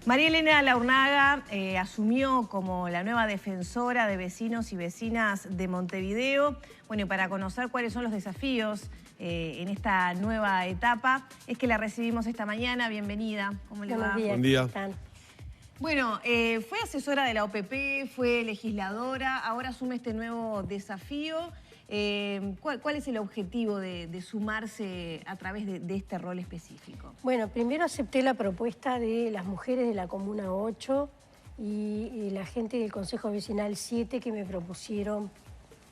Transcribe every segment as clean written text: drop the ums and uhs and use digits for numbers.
María Elena Laurnaga asumió como la nueva defensora de vecinos y vecinas de Montevideo. Bueno, y para conocer cuáles son los desafíos en esta nueva etapa, es que la recibimos esta mañana. Bienvenida. ¿Cómo le va? Buenos días. Buen día. ¿Cómo están? Bueno, fue asesora de la OPP, fue legisladora, ahora asume este nuevo desafío. ¿Cuál es el objetivo de sumarse a través de este rol específico? Bueno, primero acepté la propuesta de las mujeres de la Comuna 8 y la gente del Consejo Vecinal 7 que me propusieron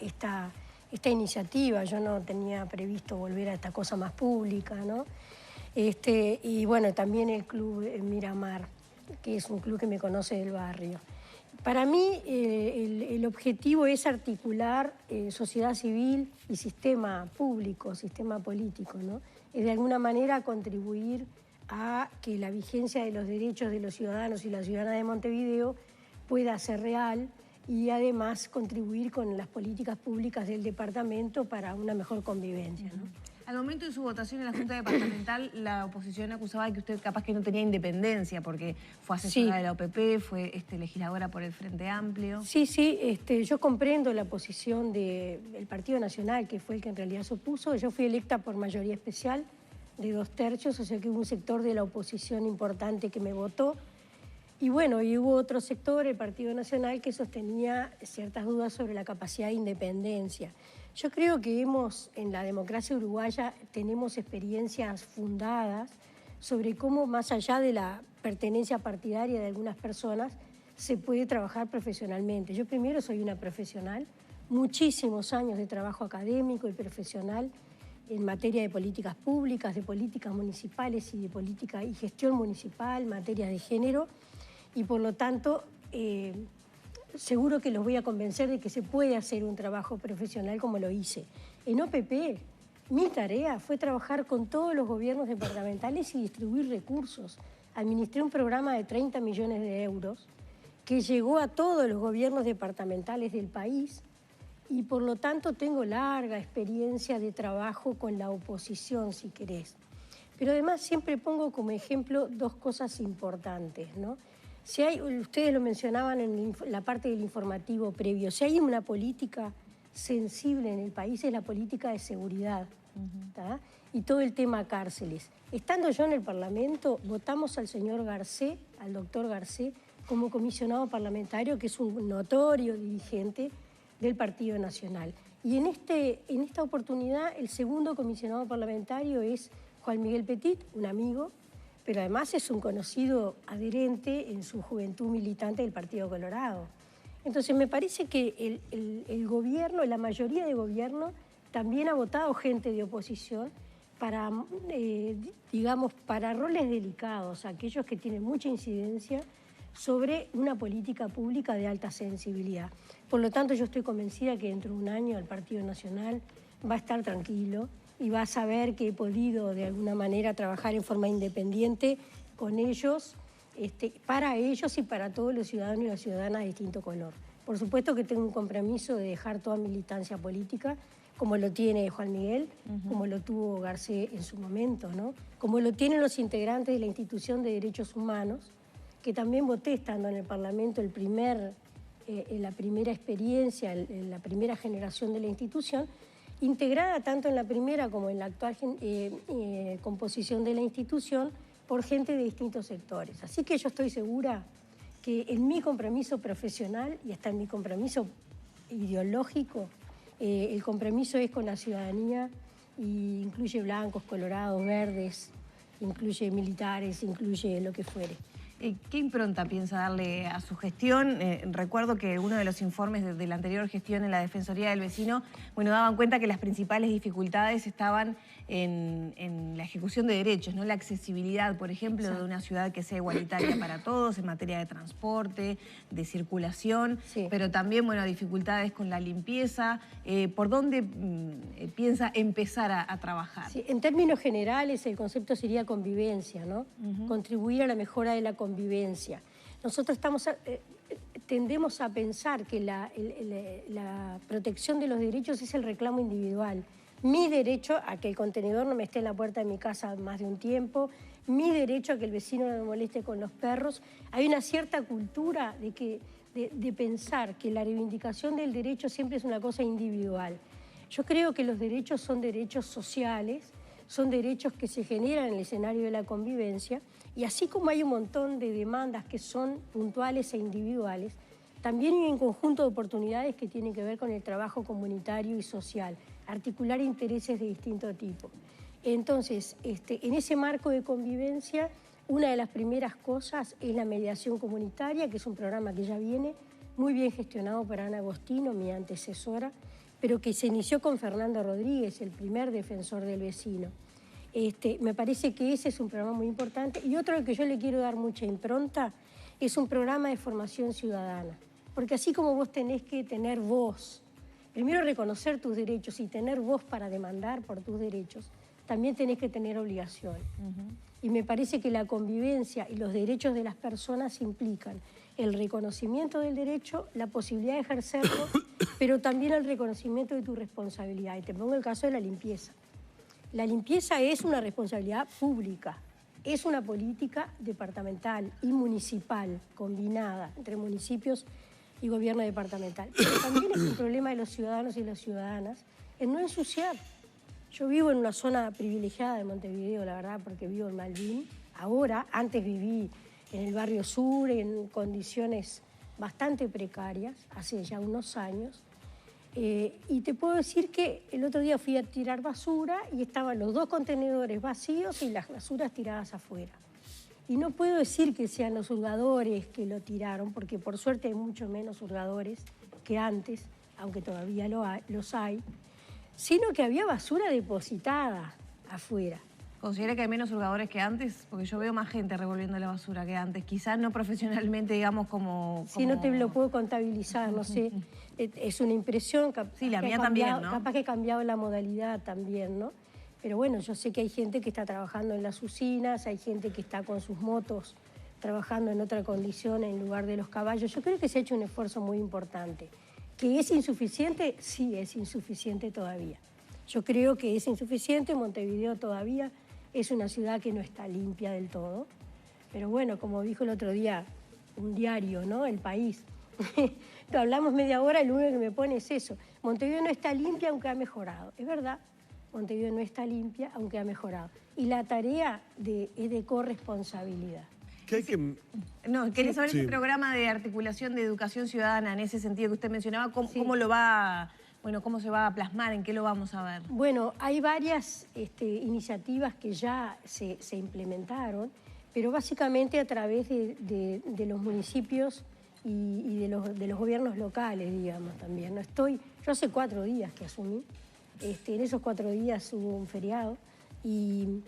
esta iniciativa. Yo no tenía previsto volver a esta cosa más pública, ¿no? Y bueno, también el Club Miramar, que es un club que me conoce del barrio. Para mí el objetivo es articular sociedad civil y sistema público, sistema político, ¿no? Es de alguna manera contribuir a que la vigencia de los derechos de los ciudadanos y las ciudadanas de Montevideo pueda ser real y además contribuir con las políticas públicas del departamento para una mejor convivencia, ¿no? Al momento de su votación en la Junta Departamental, la oposición acusaba de que usted capaz que no tenía independencia porque fue asesora de la OPP, fue legisladora por el Frente Amplio. Sí, yo comprendo la posición del Partido Nacional, que fue el que en realidad se opuso. Yo fui electa por mayoría especial de 2/3, o sea que hubo un sector de la oposición importante que me votó. Y bueno, y hubo otro sector, el Partido Nacional, que sostenía ciertas dudas sobre la capacidad de independencia. Yo creo que en la democracia uruguaya tenemos experiencias fundadas sobre cómo, más allá de la pertenencia partidaria de algunas personas, se puede trabajar profesionalmente. Yo primero soy una profesional, muchísimos años de trabajo académico y profesional en materia de políticas públicas, de políticas municipales y de política y gestión municipal, materias de género, y por lo tanto seguro que los voy a convencer de que se puede hacer un trabajo profesional como lo hice. En OPP, mi tarea fue trabajar con todos los gobiernos departamentales y distribuir recursos. Administré un programa de 30 millones de euros que llegó a todos los gobiernos departamentales del país y por lo tanto tengo larga experiencia de trabajo con la oposición, si querés. Pero además siempre pongo como ejemplo dos cosas importantes, ¿no? Ustedes lo mencionaban en la parte del informativo previo, si hay una política sensible en el país es la política de seguridad, y todo el tema cárceles. Estando yo en el Parlamento, votamos al señor Garcé, al doctor Garcé, como comisionado parlamentario, que es un notorio dirigente del Partido Nacional. Y en esta oportunidad, el segundo comisionado parlamentario es Juan Miguel Petit, un amigo, pero además es un conocido adherente en su juventud militante del Partido Colorado. Entonces me parece que el gobierno, la mayoría de gobierno, también ha votado gente de oposición para, digamos, para roles delicados, aquellos que tienen mucha incidencia sobre una política pública de alta sensibilidad. Por lo tanto, yo estoy convencida que dentro de un año el Partido Nacional va a estar tranquilo y va a saber que he podido de alguna manera trabajar en forma independiente con ellos, para ellos y para todos los ciudadanos y las ciudadanas de distinto color. Por supuesto que tengo un compromiso de dejar toda militancia política, como lo tiene Juan Miguel, como lo tuvo Garcé en su momento, ¿no? Como lo tienen los integrantes de la Institución de Derechos Humanos, que también voté estando en el Parlamento en la primera experiencia, en la primera generación de la institución, integrada tanto en la primera como en la actual composición de la institución por gente de distintos sectores. Así que yo estoy segura que en mi compromiso profesional y hasta en mi compromiso ideológico, el compromiso es con la ciudadanía y incluye blancos, colorados, verdes, incluye militares, incluye lo que fuere. ¿Qué impronta piensa darle a su gestión? Recuerdo que uno de los informes de la anterior gestión en la Defensoría del Vecino, bueno, daban cuenta que las principales dificultades estaban en la ejecución de derechos, ¿no? La accesibilidad, por ejemplo, de una ciudad que sea igualitaria para todos en materia de transporte, de circulación, pero también, bueno, dificultades con la limpieza. ¿Por dónde piensa empezar a trabajar? Sí, en términos generales, el concepto sería convivencia, ¿no? Contribuir a la mejora de la convivencia. Nosotros tendemos a pensar que la protección de los derechos es el reclamo individual. mi derecho a que el contenedor no me esté en la puerta de mi casa más de un tiempo, mi derecho a que el vecino no me moleste con los perros. Hay una cierta cultura de pensar que la reivindicación del derecho siempre es una cosa individual. Yo creo que los derechos son derechos sociales, son derechos que se generan en el escenario de la convivencia, y así como hay un montón de demandas que son puntuales e individuales, también hay un conjunto de oportunidades que tienen que ver con el trabajo comunitario y social, articular intereses de distinto tipo. Entonces, en ese marco de convivencia, una de las primeras cosas es la mediación comunitaria, que es un programa que ya viene muy bien gestionado por Ana Agostino, mi antecesora, pero que se inició con Fernando Rodríguez, el primer defensor del vecino. Me parece que ese es un programa muy importante. Y otro al que yo le quiero dar mucha impronta es un programa de formación ciudadana. Porque así como vos tenés que tener voz, primero reconocer tus derechos y tener voz para demandar por tus derechos, también tenés que tener obligaciones. Y me parece que la convivencia y los derechos de las personas implican el reconocimiento del derecho, la posibilidad de ejercerlo, pero también el reconocimiento de tu responsabilidad. Y te pongo el caso de la limpieza. La limpieza es una responsabilidad pública, es una política departamental y municipal, combinada entre municipios y gobierno departamental. Pero también es un problema de los ciudadanos y las ciudadanas en no ensuciar. Yo vivo en una zona privilegiada de Montevideo, la verdad, porque vivo en Malvin. Ahora, antes viví en el barrio sur, en condiciones bastante precarias, hace ya unos años. Y te puedo decir que el otro día fui a tirar basura y estaban los dos contenedores vacíos y las basuras tiradas afuera. Y no puedo decir que sean los hurgadores que lo tiraron, porque por suerte hay mucho menos hurgadores que antes, aunque todavía los hay, sino que había basura depositada afuera. ¿Considera que hay menos hurgadores que antes? Porque yo veo más gente revolviendo la basura que antes. Quizás no profesionalmente, digamos, como... Sí, no te lo puedo contabilizar, no sé. Es una impresión. Sí, la mía también, ¿no? Capaz que ha cambiado la modalidad también, ¿no? Pero bueno, yo sé que hay gente que está trabajando en las usinas, hay gente que está con sus motos trabajando en otra condición en lugar de los caballos. Yo creo que se ha hecho un esfuerzo muy importante. ¿Que es insuficiente? Sí, es insuficiente todavía. Yo creo que es insuficiente. Montevideo todavía es una ciudad que no está limpia del todo. Pero bueno, como dijo el otro día un diario, ¿no? El País. Hablamos media hora y lo único que me pone es eso. Montevideo no está limpia aunque ha mejorado. Es verdad, Montevideo no está limpia aunque ha mejorado. Y la tarea es de corresponsabilidad. No, quería saber ese programa de articulación de educación ciudadana, en ese sentido que usted mencionaba, ¿cómo lo va... Bueno, ¿cómo se va a plasmar? ¿En qué lo vamos a ver? Bueno, hay varias iniciativas que ya se implementaron, pero básicamente a través de los municipios y de los gobiernos locales, digamos, también. Yo hace 4 días que asumí, en esos 4 días hubo un feriado y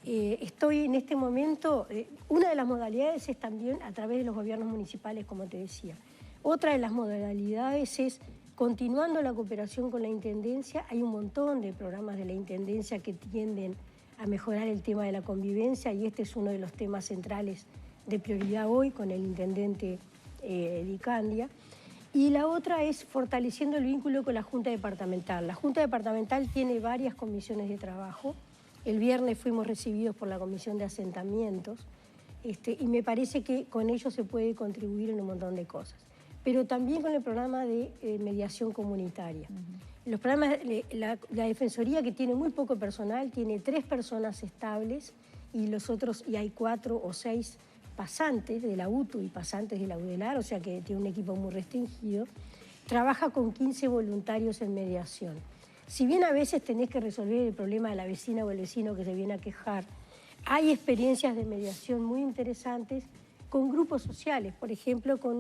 estoy en este momento, una de las modalidades es también a través de los gobiernos municipales, como te decía. Otra de las modalidades es continuando la cooperación con la Intendencia. Hay un montón de programas de la Intendencia que tienden a mejorar el tema de la convivencia y este es uno de los temas centrales de prioridad hoy con el intendente Dicandia. Y la otra es fortaleciendo el vínculo con la Junta Departamental. La Junta Departamental tiene varias comisiones de trabajo. El viernes fuimos recibidos por la Comisión de Asentamientos y me parece que con ello se puede contribuir en un montón de cosas. Pero también con el programa de mediación comunitaria. Los programas, la Defensoría, que tiene muy poco personal, tiene 3 personas estables y hay 4 o 6 pasantes de la UTU y pasantes de la UDELAR, o sea que tiene un equipo muy restringido. Trabaja con 15 voluntarios en mediación. Si bien a veces tenés que resolver el problema de la vecina o el vecino que se viene a quejar, hay experiencias de mediación muy interesantes con grupos sociales, por ejemplo, con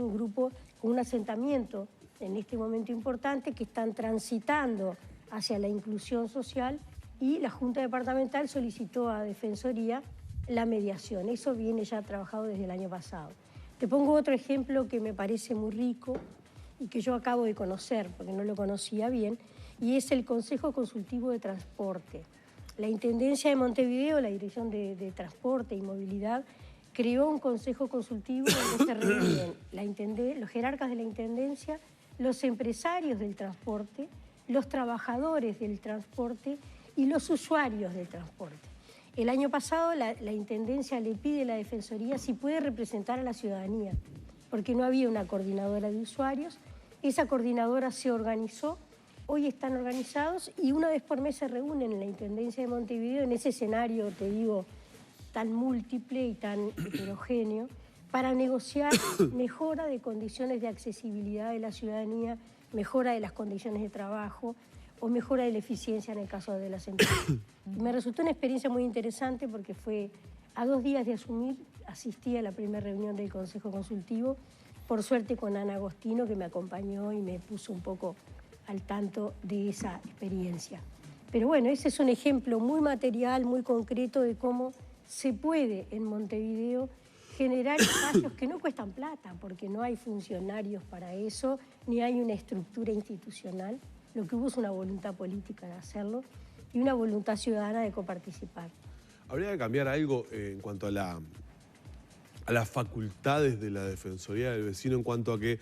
un asentamiento en este momento importante que están transitando hacia la inclusión social y la Junta Departamental solicitó a Defensoría la mediación. Eso viene ya trabajado desde el año pasado. Te pongo otro ejemplo que me parece muy rico y que yo acabo de conocer porque no lo conocía bien, y es el Consejo Consultivo de Transporte. La Intendencia de Montevideo, la Dirección de Transporte y Movilidad, creó un consejo consultivo donde se reúnen los jerarcas de la Intendencia, los empresarios del transporte, los trabajadores del transporte y los usuarios del transporte. El año pasado la Intendencia le pide a la Defensoría si puede representar a la ciudadanía, porque no había una coordinadora de usuarios. Esa coordinadora se organizó, hoy están organizados y una vez por mes se reúnen en la Intendencia de Montevideo, en ese escenario, te digo, tan múltiple y tan heterogéneo, para negociar mejora de condiciones de accesibilidad de la ciudadanía, mejora de las condiciones de trabajo o mejora de la eficiencia en el caso de las empresas. Me resultó una experiencia muy interesante porque fue a 2 días de asumir, asistí a la primera reunión del Consejo Consultivo, por suerte con Ana Agostino, que me acompañó y me puso un poco al tanto de esa experiencia. Pero bueno, ese es un ejemplo muy material, muy concreto de cómo se puede en Montevideo generar espacios que no cuestan plata, porque no hay funcionarios para eso, ni hay una estructura institucional. Lo que hubo es una voluntad política de hacerlo y una voluntad ciudadana de coparticipar. ¿Habría que cambiar algo en cuanto a las facultades de la Defensoría del Vecino en cuanto a que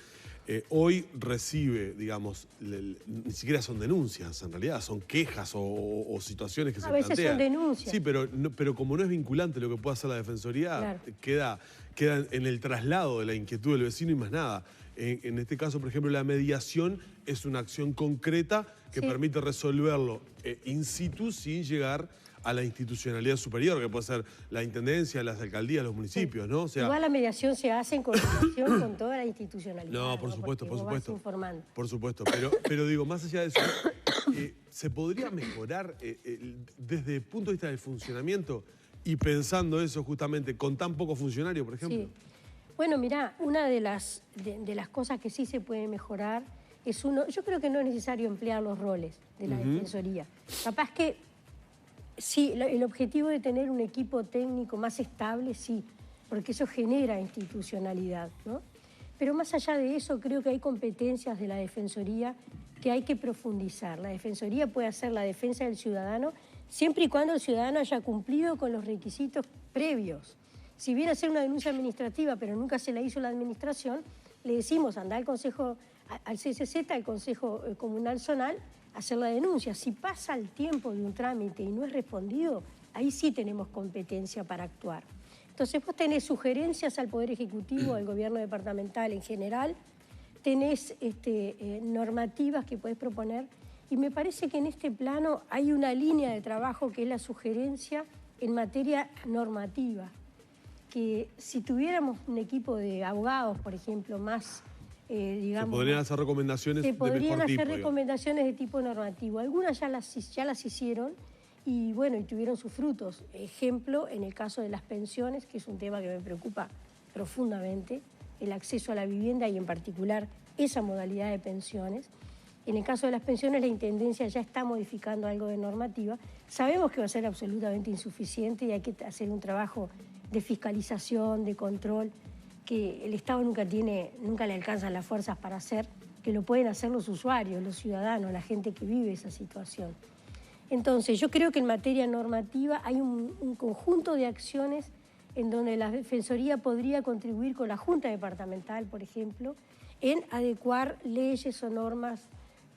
hoy recibe, digamos, ni siquiera son denuncias, en realidad son quejas o situaciones que se plantean? A veces son denuncias. Sí, pero como no es vinculante lo que pueda hacer la Defensoría, claro, queda en el traslado de la inquietud del vecino y más nada. En este caso, por ejemplo, la mediación es una acción concreta que permite resolverlo in situ sin llegar a la institucionalidad superior, que puede ser la Intendencia, las alcaldías, los municipios, ¿no? O sea, igual la mediación se hace en coordinación con toda la institucionalidad. No, por supuesto, por supuesto. Por supuesto, pero digo, más allá de eso, ¿se podría mejorar desde el punto de vista del funcionamiento y pensando eso justamente con tan poco funcionario, por ejemplo? Sí. Bueno, mirá, una de las cosas que sí se puede mejorar es yo creo que no es necesario emplear los roles de la Defensoría. Capaz que sí, el objetivo de tener un equipo técnico más estable, sí, porque eso genera institucionalidad, ¿no? Pero más allá de eso, creo que hay competencias de la Defensoría que hay que profundizar. La Defensoría puede hacer la defensa del ciudadano siempre y cuando el ciudadano haya cumplido con los requisitos previos. Si viene a hacer una denuncia administrativa, pero nunca se la hizo la administración, le decimos, anda al CCZ, al Consejo Comunal Zonal, a hacer la denuncia. Si pasa el tiempo de un trámite y no es respondido, ahí sí tenemos competencia para actuar. Entonces vos tenés sugerencias al Poder Ejecutivo, al Gobierno departamental en general, tenés normativas que podés proponer y me parece que en este plano hay una línea de trabajo que es la sugerencia en materia normativa, que si tuviéramos un equipo de abogados, por ejemplo, más, digamos... Se podrían hacer recomendaciones de mejor tipo. Se podrían hacer recomendaciones de tipo normativo. Algunas ya las hicieron y, bueno, y tuvieron sus frutos. Ejemplo, en el caso de las pensiones, que es un tema que me preocupa profundamente, el acceso a la vivienda y, en particular, esa modalidad de pensiones. En el caso de las pensiones, la Intendencia ya está modificando algo de normativa. Sabemos que va a ser absolutamente insuficiente y hay que hacer un trabajo de fiscalización, de control, que el Estado nunca le alcanzan las fuerzas para hacer, que lo pueden hacer los usuarios, los ciudadanos, la gente que vive esa situación. Entonces, yo creo que en materia normativa hay un conjunto de acciones en donde la Defensoría podría contribuir con la Junta Departamental, por ejemplo, en adecuar leyes o normas,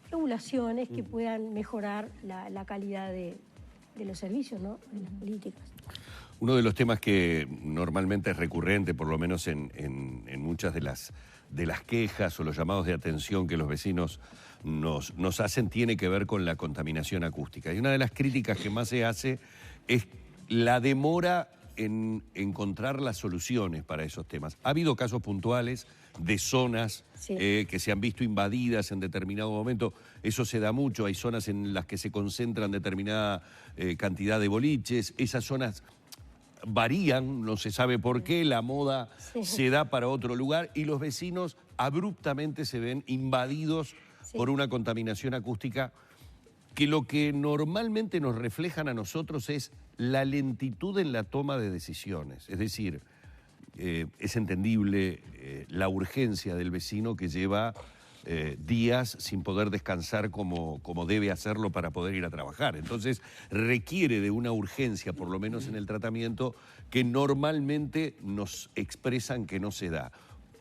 regulaciones que puedan mejorar la calidad de los servicios, ¿no? De las políticas. Uno de los temas que normalmente es recurrente, por lo menos en muchas de las quejas o los llamados de atención que los vecinos nos hacen, tiene que ver con la contaminación acústica. Y una de las críticas que más se hace es la demora en encontrar las soluciones para esos temas. Ha habido casos puntuales de zonas que se han visto invadidas en determinado momento. Eso se da mucho. Hay zonas en las que se concentran determinada cantidad de boliches. Esas zonas varían, no se sabe por qué, la moda se da para otro lugar y los vecinos abruptamente se ven invadidos por una contaminación acústica que lo que normalmente nos reflejan a nosotros es la lentitud en la toma de decisiones. Es decir, es entendible la urgencia del vecino que lleva días sin poder descansar como debe hacerlo para poder ir a trabajar. Entonces requiere de una urgencia, por lo menos en el tratamiento, que normalmente nos expresan que no se da.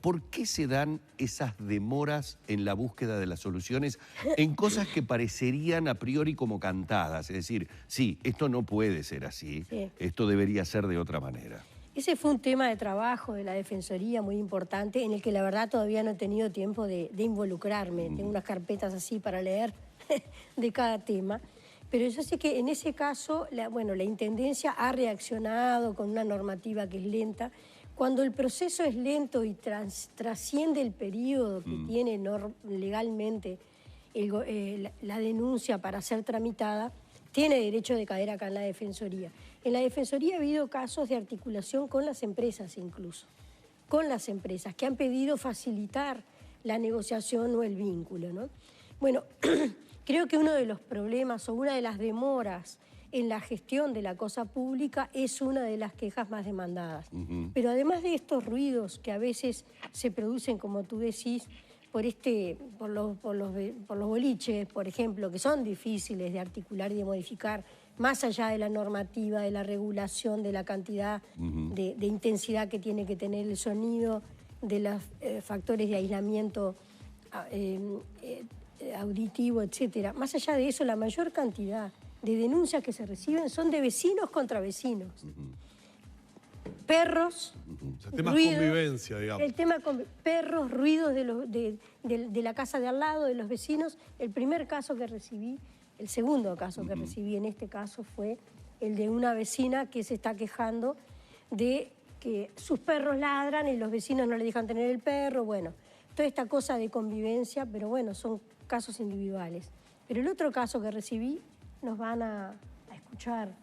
¿por qué se dan esas demoras en la búsqueda de las soluciones en cosas que parecerían a priori como cantadas? Es decir, sí, esto no puede ser así, sí, esto debería ser de otra manera. Ese fue un tema de trabajo de la Defensoría muy importante, en el que la verdad todavía no he tenido tiempo de involucrarme. Tengo unas carpetas así para leer de cada tema. Pero yo sé que en ese caso, la Intendencia ha reaccionado con una normativa que es lenta. Cuando el proceso es lento y trasciende el periodo que tiene legalmente la denuncia para ser tramitada, tiene derecho de caer acá en la Defensoría. En la Defensoría ha habido casos de articulación con las empresas incluso, con las empresas que han pedido facilitar la negociación o el vínculo, ¿no? Bueno, creo que uno de los problemas o una de las demoras en la gestión de la cosa pública es una de las quejas más demandadas. Pero además de estos ruidos que a veces se producen, como tú decís, por los boliches, por ejemplo, que son difíciles de articular y de modificar, más allá de la normativa, de la regulación, de la cantidad de intensidad que tiene que tener el sonido, de los factores de aislamiento auditivo, etcétera. Más allá de eso, la mayor cantidad de denuncias que se reciben son de vecinos contra vecinos. Perros, el tema ruidos, convivencia, digamos. El tema perros, ruidos de la casa de al lado, de los vecinos. El primer caso que recibí, el segundo caso que recibí en este caso fue el de una vecina que se está quejando de que sus perros ladran y los vecinos no le dejan tener el perro. Bueno, toda esta cosa de convivencia, pero bueno, son casos individuales. Pero el otro caso que recibí nos van a escuchar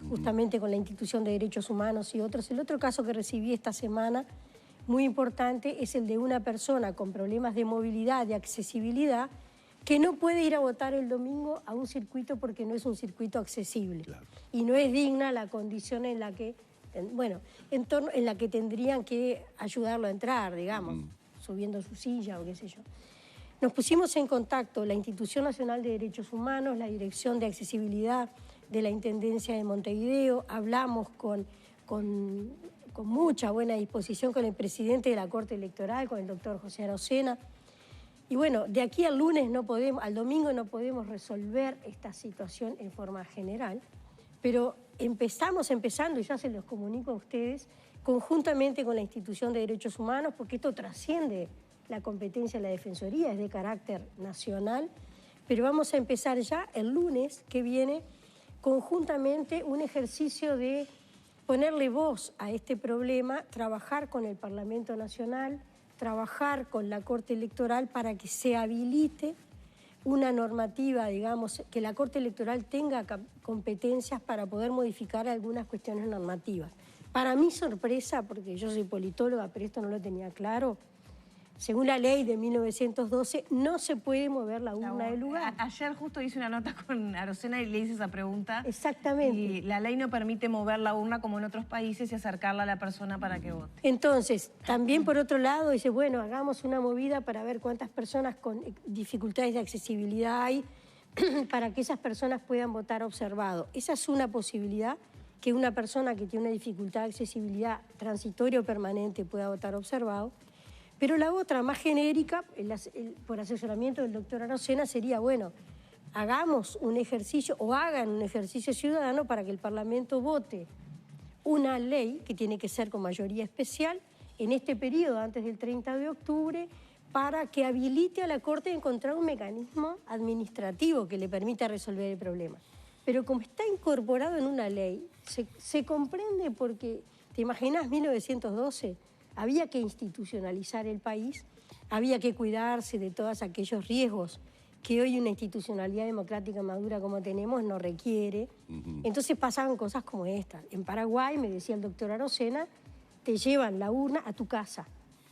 justamente con la Institución de Derechos Humanos y otros. El otro caso que recibí esta semana, muy importante, es el de una persona con problemas de movilidad, de accesibilidad, que no puede ir a votar el domingo a un circuito porque no es un circuito accesible. Claro. Y no es digna la condición en la que, bueno, en la que tendrían que ayudarlo a entrar, digamos, subiendo su silla o qué sé yo. Nos pusimos en contacto la Institución Nacional de Derechos Humanos, la Dirección de Accesibilidad de la Intendencia de Montevideo, hablamos con mucha buena disposición con el presidente de la Corte Electoral, con el doctor José Arocena. Y bueno, de aquí al al domingo no podemos resolver esta situación en forma general, pero empezando, y ya se los comunico a ustedes, conjuntamente con la Institución de Derechos Humanos, porque esto trasciende la competencia de la Defensoría, es de carácter nacional, pero vamos a empezar ya el lunes que viene conjuntamente un ejercicio de ponerle voz a este problema, trabajar con el Parlamento Nacional, trabajar con la Corte Electoral para que se habilite una normativa, digamos, que la Corte Electoral tenga competencias para poder modificar algunas cuestiones normativas. Para mi sorpresa, porque yo soy politóloga, pero esto no lo tenía claro, según la ley de 1912, no se puede mover la urna del lugar. Ayer justo hice una nota con Arocena y le hice esa pregunta. Exactamente. Y la ley no permite mover la urna como en otros países y acercarla a la persona para que vote. Entonces, también por otro lado, dice, bueno, hagamos una movida para ver cuántas personas con dificultades de accesibilidad hay para que esas personas puedan votar observado. Esa es una posibilidad, que una persona que tiene una dificultad de accesibilidad transitoria o permanente pueda votar observado. Pero la otra, más genérica, por asesoramiento del doctor Arocena, sería, bueno, hagamos un ejercicio o hagan un ejercicio ciudadano para que el Parlamento vote una ley que tiene que ser con mayoría especial en este periodo, antes del 30 de octubre, para que habilite a la Corte a encontrar un mecanismo administrativo que le permita resolver el problema. Pero como está incorporado en una ley, se comprende porque, ¿te imaginas 1912? Había que institucionalizar el país, había que cuidarse de todos aquellos riesgos que hoy una institucionalidad democrática madura como tenemos no requiere. Entonces pasaban cosas como esta. En Paraguay, me decía el doctor Arocena, te llevan la urna a tu casa,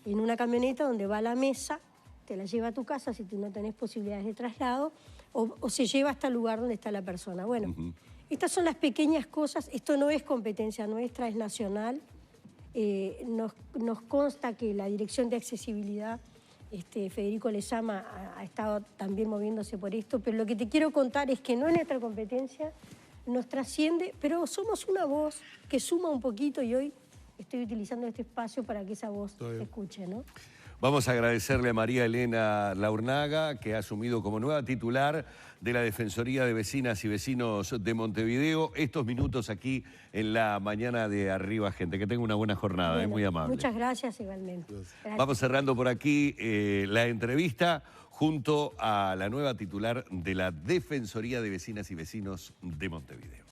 en una camioneta donde va la mesa, te la lleva a tu casa si tú no tenés posibilidades de traslado, o se lleva hasta el lugar donde está la persona. Bueno, estas son las pequeñas cosas, esto no es competencia nuestra, es nacional. Nos consta que la Dirección de Accesibilidad, Federico Lezama, ha estado también moviéndose por esto, pero lo que te quiero contar es que no es nuestra competencia, nos trasciende, pero somos una voz que suma un poquito y hoy estoy utilizando este espacio para que esa voz se escuche, ¿no? Vamos a agradecerle a María Elena Laurnaga, que ha asumido como nueva titular de la Defensoría de Vecinas y Vecinos de Montevideo estos minutos aquí en la mañana de Arriba Gente. Que tenga una buena jornada, Bueno, muy amable. Muchas gracias igualmente. Gracias. Vamos cerrando por aquí la entrevista junto a la nueva titular de la Defensoría de Vecinas y Vecinos de Montevideo.